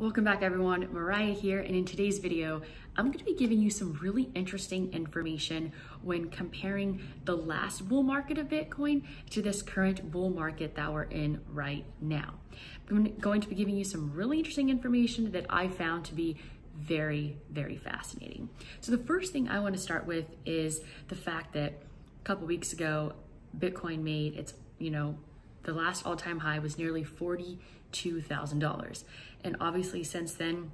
Welcome back everyone, Mariah here, and in today's video, I'm going to be giving you some really interesting information when comparing the last bull market of Bitcoin to this current bull market that we're in right now. I'm going to be giving you some really interesting information that I found to be very, very fascinating. So the first thing I want to start with is the fact that a couple weeks ago, Bitcoin made its, the last all-time high was nearly $42,000. And obviously since then,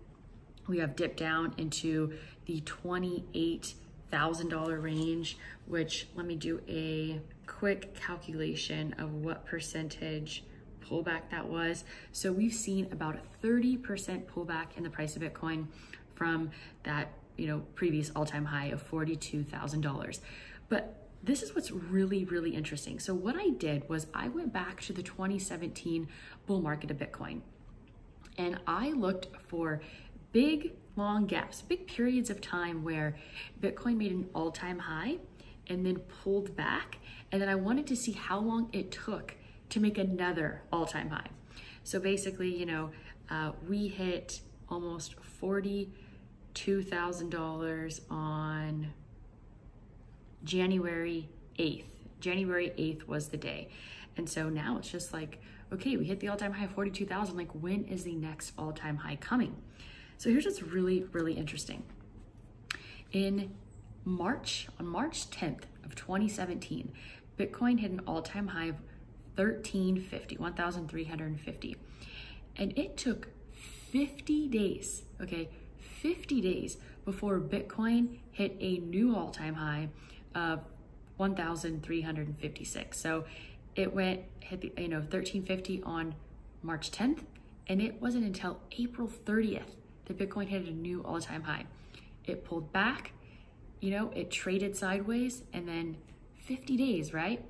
we have dipped down into the $28,000 range, which let me do a quick calculation of what percentage pullback that was. So we've seen about a 30% pullback in the price of Bitcoin from that, previous all-time high of $42,000. But this is what's really, really interesting. So what I did was I went back to the 2017 bull market of Bitcoin, and I looked for big, long gaps, big periods of time where Bitcoin made an all-time high and then pulled back. And then I wanted to see how long it took to make another all-time high. So basically, we hit almost $42,000 on January 8th. January 8th was the day. And so now it's just like, okay, we hit the all-time high of 42,000. Like, when is the next all-time high coming? So here's what's really, really interesting. On March 10th of 2017, Bitcoin hit an all-time high of 1,350. And it took 50 days, okay, 50 days before Bitcoin hit a new all-time high of 1,356. So it hit the 1,350 on March 10th, and it wasn't until April 30th that Bitcoin hit a new all-time high. It pulled back, it traded sideways, and then 50 days, right?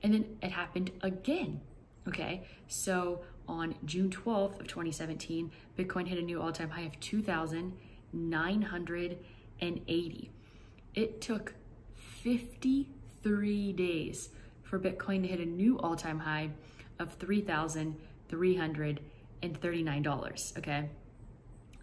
And then it happened again, okay? So on June 12th of 2017, Bitcoin hit a new all-time high of 2,980. It took 53 days for Bitcoin to hit a new all-time high of $3,339, okay?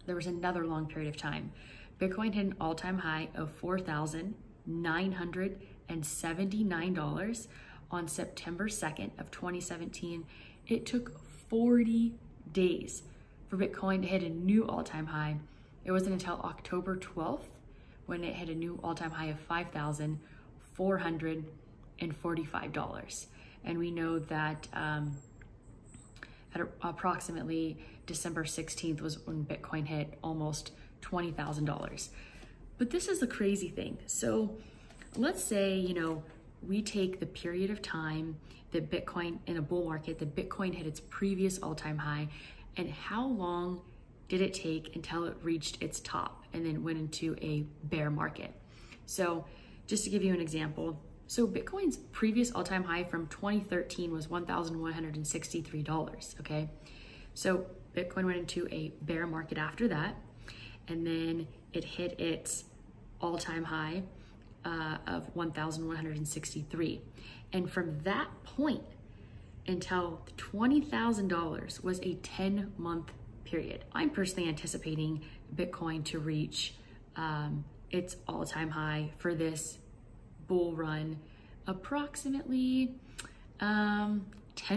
There was another long period of time. Bitcoin hit an all-time high of $4,979 on September 2nd of 2017. It took 40 days for Bitcoin to hit a new all-time high. It wasn't until October 12th when it hit a new all-time high of $5,445. And we know that at approximately December 16th was when Bitcoin hit almost $20,000. But this is the crazy thing. So let's say, we take the period of time that Bitcoin in a bull market, that Bitcoin hit its previous all-time high, and how long did it take until it reached its top and then went into a bear market? So just to give you an example, so Bitcoin's previous all-time high from 2013 was $1,163, okay? So Bitcoin went into a bear market after that, and then it hit its all-time high of 1,163. And from that point until $20,000 was a 10-month period. I'm personally anticipating Bitcoin to reach its all-time high for this bull run approximately 10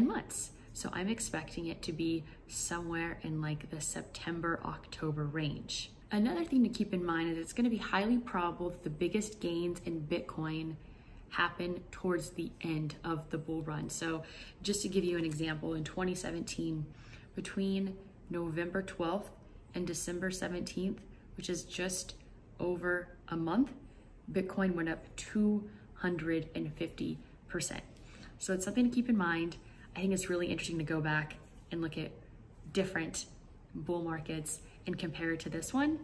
months. So I'm expecting it to be somewhere in like the September, October range. Another thing to keep in mind is it's going to be highly probable that the biggest gains in Bitcoin happen towards the end of the bull run. So just to give you an example, in 2017, between November 12th and December 17th, which is just over a month, Bitcoin went up 250%. So it's something to keep in mind. I think it's really interesting to go back and look at different bull markets and compare it to this one.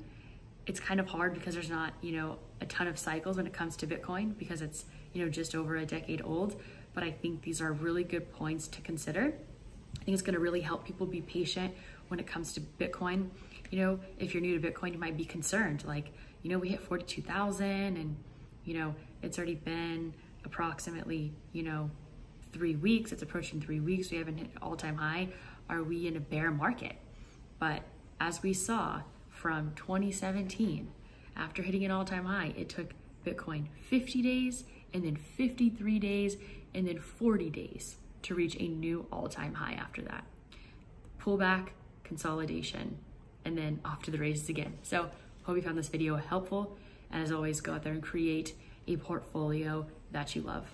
It's kind of hard because there's not, a ton of cycles when it comes to Bitcoin because it's, just over a decade old. But I think these are really good points to consider. I think it's going to really help people be patient when it comes to Bitcoin. If you're new to Bitcoin, you might be concerned. Like, we hit 42,000 and, it's already been approximately, 3 weeks. It's approaching 3 weeks. We haven't hit all-time high. Are we in a bear market? But as we saw from 2017, after hitting an all-time high, it took Bitcoin 50 days and then 53 days and then 40 days to reach a new all-time high after that. Pullback, consolidation, and then off to the races again. So hope you found this video helpful. And as always, go out there and create a portfolio that you love.